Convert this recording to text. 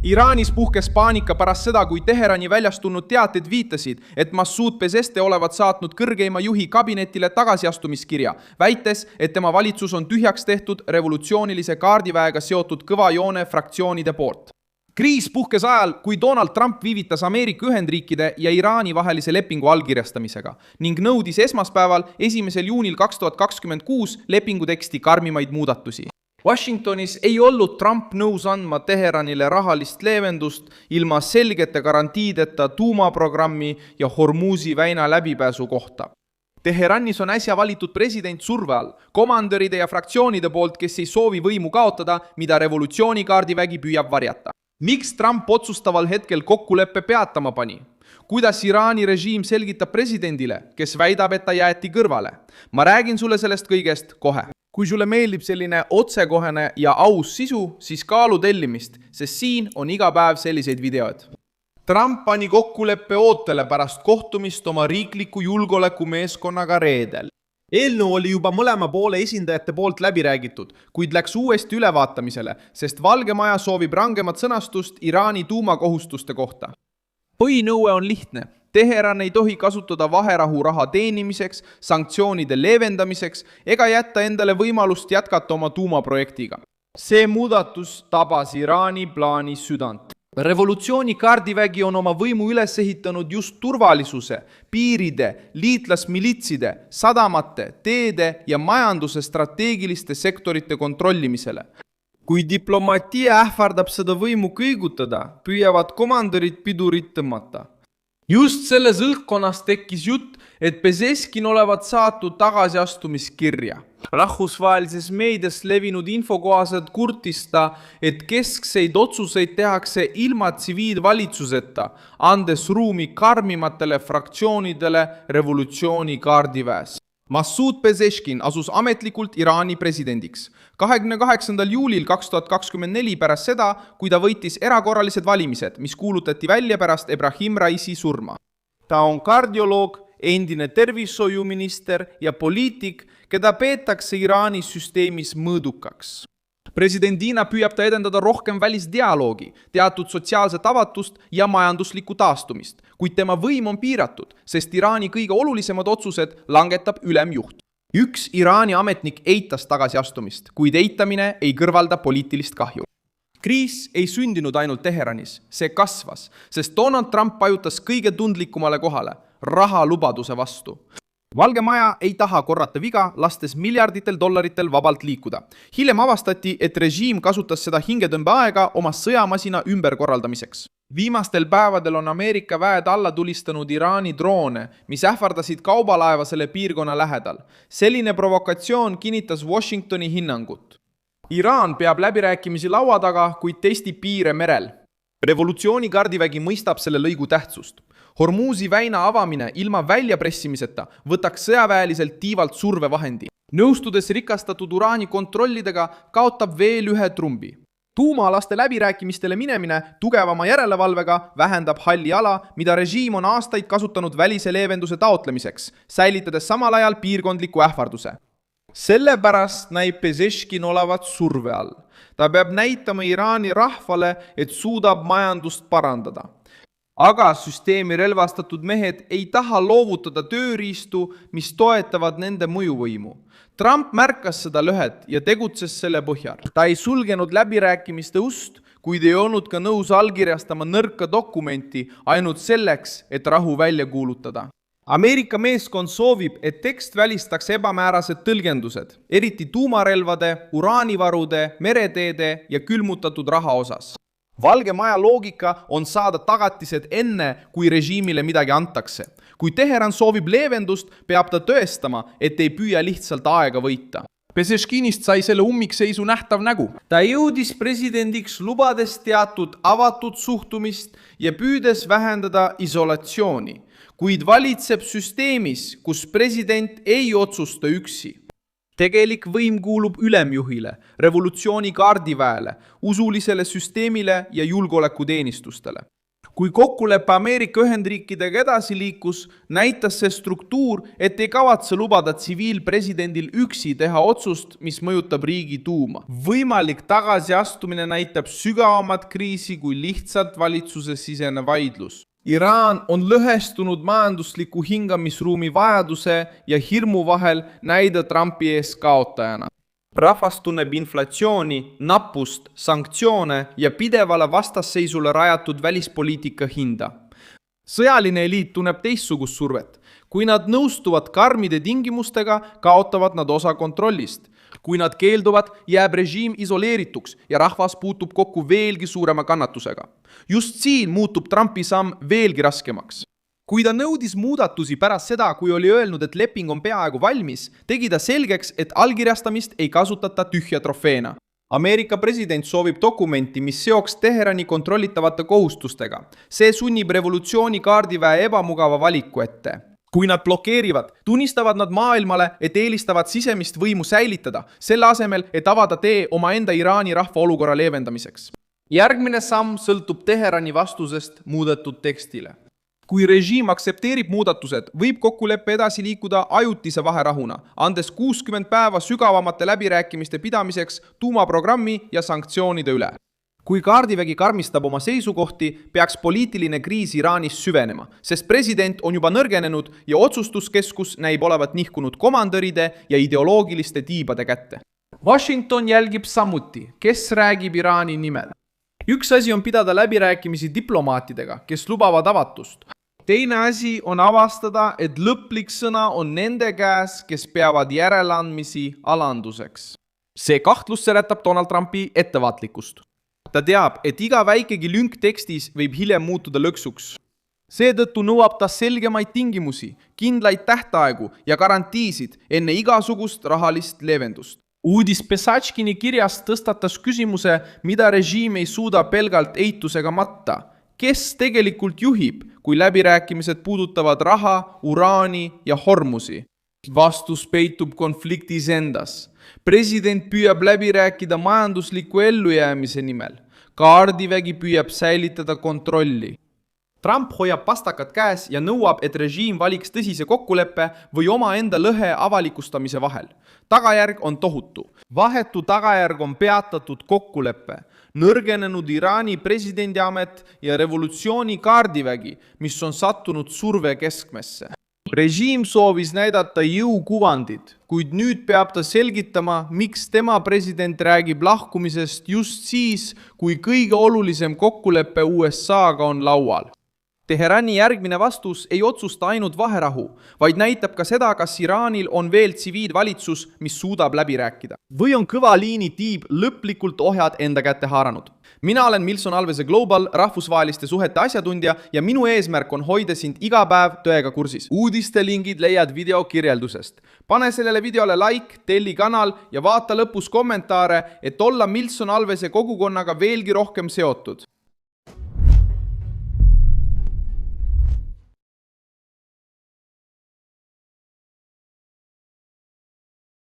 Iraanis puhkes paanika pärast seda, kui Teherani väljast tulnud teated viitasid, et Massoud Pezeshkian olevat saatnud kõrgeima juhi kabinetile tagasiastumiskirja, väites, et tema valitsus on tühjaks tehtud revolutsioonilise kaardiväega seotud kõva joone fraktsioonide poolt. Kriis puhkes ajal, kui Donald Trump viivitas Ameerika Ühendriikide ja Iraani vahelise lepingu allkirjastamisega ning nõudis esmaspäeval 1. juunil 2026 lepingu teksti karmimaid muudatusi. Washingtonis ei olnud Trump nõus andma Teheranile rahalist leevendust ilma selgete garantiideta tuumaprogrammi ja Hormuzi väina läbipääsu kohta. Teheranis on äsja valitud president surve all, komandöride ja fraktsioonide poolt, kes ei soovi võimu kaotada, mida revolutsioonikaardivägi püüab varjata. Miks Trump otsustaval hetkel kokkuleppe peatama pani? Kuidas Iraani režiim selgitab presidendile, kes väidab, et ta jäeti kõrvale? Ma räägin sulle sellest kõigest kohe. Kui sulle meeldib selline otsekohene ja aus sisu, siis kaalu tellimist, sest siin on iga päev selliseid videoid. Trump pani kokkuleppe ootele pärast kohtumist oma riikliku julgeolekumeeskonnaga reedel. Eelnõu oli juba mõlema poole esindajate poolt läbi räägitud, kuid läks uuesti ülevaatamisele, sest Valge Maja soovib rangemat sõnastust Iraani tuumakohustuste kohta. Põhinõue on lihtne. Teheran ei tohi kasutada vaherahu raha teenimiseks, sanktsioonide leevendamiseks ega jätta endale võimalust jätkata oma tuumaprojektiga. See muudatus tabas Iraani plaani südant. Revolutsioonikaardivägi on oma võimu üles ehitanud just turvalisuse, piiride, liitlasmilitside, sadamate, teede ja majanduse strateegiliste sektorite kontrollimisele. Kui diplomaatia ähvardab seda võimu kõigutada, püüavad komandörid pidurit tõmmata. Just selles õhkkonnas tekkis jutt, et Pezeshkian olevat saatnud tagasiastumiskirja. Rahvusvahelises meedias levinud info kohaselt kurtis ta, et keskseid otsuseid tehakse ilma tsiviilvalitsuseta, andes ruumi karmimatele fraktsioonidele revolutsioonikaardiväes. Massoud Pezeshkian asus ametlikult Iraani presidendiks 28. juulil 2024 pärast seda, kui ta võitis erakorralised valimised, mis kuulutati välja pärast Ebrahim Raisi surma. Ta on kardioloog, endine tervishoiuminister ja poliitik, keda peetakse Iraani süsteemis mõõdukaks. Presidendina püüab ta edendada rohkem välisdialoogi, teatud sotsiaalset avatust ja majanduslikku taastumist, kuid tema võim on piiratud, sest Iraani kõige olulisemad otsused langetab ülemjuht. Üks Iraani ametnik eitas tagasiastumist, kuid eitamine ei kõrvalda poliitilist kahju. Kriis ei sündinud ainult Teheranis, see kasvas, sest Donald Trump pajutas kõige tundlikumale kohale, rahalubaduse vastu. Valge Maja ei taha korrata viga, lastes miljarditel dollaritel vabalt liikuda. Hiljem avastati, et režiim kasutas seda hingetõmbeaega oma sõjamasina ümberkorraldamiseks. Viimastel päevadel on Ameerika väed alla tulistanud Iraani droone, mis ähvardasid kaubalaeva selle piirkonna lähedal. Selline provokatsioon kinnitas Washingtoni hinnangut. Iraan peab läbirääkimisi laua taga, kuid testib piire merel. Revolutsioonikaardivägi mõistab selle lõigu tähtsust. Hormuzi väina avamine ilma väljapressimiseta võtaks sõjaväeliselt tiivalt survevahendi. Nõustudes rikastatud uraani kontrollidega kaotab veel ühe trumbi. Tuumalaste läbirääkimistele minemine tugevama järelevalvega vähendab halli ala, mida režiim on aastaid kasutanud välise leevenduse taotlemiseks, säilitades samal ajal piirkondliku ähvarduse. Sellepärast näib Pezeshkian olevat surve all. Ta peab näitama Iraani rahvale, et suudab majandust parandada. Aga süsteemi relvastatud mehed ei taha loovutada tööriistu, mis toetavad nende mõjuvõimu. Trump märkas seda lõhet ja tegutses selle põhjal. Ta ei sulgenud läbirääkimiste ust, kuid ei olnud ka nõus allkirjastama nõrka dokumenti ainult selleks, et rahu välja kuulutada. Ameerika meeskond soovib, et tekst välistaks ebamäärased tõlgendused, eriti tuumarelvade, uraanivarude, mereteede ja külmutatud raha osas. Valge Maja loogika on saada tagatised enne, kui režiimile midagi antakse. Kui Teheran soovib leevendust, peab ta tõestama, et ei püüa lihtsalt aega võita. Pezeshkianist sai selle ummikseisu nähtav nägu. Ta jõudis presidendiks lubades teatud avatud suhtumist ja püüdes vähendada isolatsiooni, kuid valitseb süsteemis, kus president ei otsusta üksi. Tegelik võim kuulub ülemjuhile, revolutsioonikaardiväele, usulisele süsteemile ja julgeolekuteenistustele. kui kokkulepe Ameerika Ühendriikidega edasi liikus, näitas see struktuur, et ei kavatse lubada tsiviilpresidendil üksi teha otsust, mis mõjutab riigi tuuma. Võimalik tagasiastumine näitab sügavamat kriisi kui lihtsalt valitsuse sisene vaidlus. Iraan on lõhestunud majandusliku hingamisruumi vajaduse ja hirmu vahel näida Trumpi ees kaotajana. Rahvas tunneb inflatsiooni, nappust, sanktsioone ja pidevale vastasseisule rajatud välispoliitika hinda. Sõjaline eliit tunneb teistsugust survet. Kui nad nõustuvad karmide tingimustega, kaotavad nad osa kontrollist. Kui nad keelduvad, jääb režiim isoleerituks ja rahvas puutub kokku veelgi suurema kannatusega. Just siin muutub Trumpi samm veelgi raskemaks. Kui ta nõudis muudatusi pärast seda, kui oli öelnud, et leping on peaaegu valmis, tegi ta selgeks, et allkirjastamist ei kasutata tühja trofeena. Ameerika president soovib dokumenti, mis seoks Teherani kontrollitavate kohustustega. See sunnib revolutsioonikaardiväe ebamugava valiku ette. Kui nad blokeerivad, tunnistavad nad maailmale, et eelistavad sisemist võimu säilitada, selle asemel, et avada tee omaenda Iraani rahva olukorra leevendamiseks. Järgmine samm sõltub Teherani vastusest muudetud tekstile. Kui režiim aksepteerib muudatused, võib kokkuleppe edasi liikuda ajutise vaherahuna, andes 60 päeva sügavamate läbirääkimiste pidamiseks tuumaprogrammi ja sanktsioonide üle. Kui kaardivägi karmistab oma seisukohti, peaks poliitiline kriis Iraanis süvenema, sest president on juba nõrgenenud ja otsustuskeskus näib olevat nihkunud komandöride ja ideoloogiliste tiibade kätte. Washington jälgib samuti, kes räägib Iraani nimel. Üks asi on pidada läbirääkimisi diplomaatidega, kes lubavad avatust. Teine asi on avastada, et lõplik sõna on nende käes, kes peavad järeleandmisi alanduseks. See kahtlus seletab Donald Trumpi ettevaatlikkust. Ta teab, et iga väikegi lünk tekstis võib hiljem muutuda lõksuks. Seetõttu nõuab ta selgemaid tingimusi, kindlaid tähtaegu ja garantiisid enne igasugust rahalist leevendust. Uudis Pesachkini kirjast tõstatas küsimuse, mida režiim ei suuda pelgalt eitusega matta. Kes tegelikult juhib, kui läbirääkimised puudutavad raha, uraani ja hormusi? Vastus peitub konfliktis endas. President püüab läbi rääkida majandusliku ellujäämise nimel. Kaardivägi püüab säilitada kontrolli. Trump hoiab pastakad käes ja nõuab, et režiim valiks tõsise kokkuleppe või omaenda lõhe avalikustamise vahel. Tagajärg on tohutu. Vahetu tagajärg on peatatud kokkuleppe, nõrgenenud Iraani presidendiamet ja revolutsiooni kaardivägi, mis on sattunud surve keskmesse. Režiim soovis näidata jõukuvandit, kuid nüüd peab ta selgitama, miks tema president räägib lahkumisest just siis, kui kõige olulisem kokkulepe USA-ga on laual. Teherani järgmine vastus ei otsusta ainult vaherahu, vaid näitab ka seda, kas Iraanil on veel tsiviilvalitsus, mis suudab läbi rääkida. Või on kõva liini tiib lõplikult ohjad enda kätte haaranud. Mina olen Milson Alvese Global rahvusvaheliste suhete asjatundja ja minu eesmärk on hoida sind iga päev tõega kursis. Uudiste lingid leiad video kirjeldusest. Pane sellele videole like, telli kanal ja vaata lõpus kommentaare, et olla Milson Alvese kogukonnaga veelgi rohkem seotud.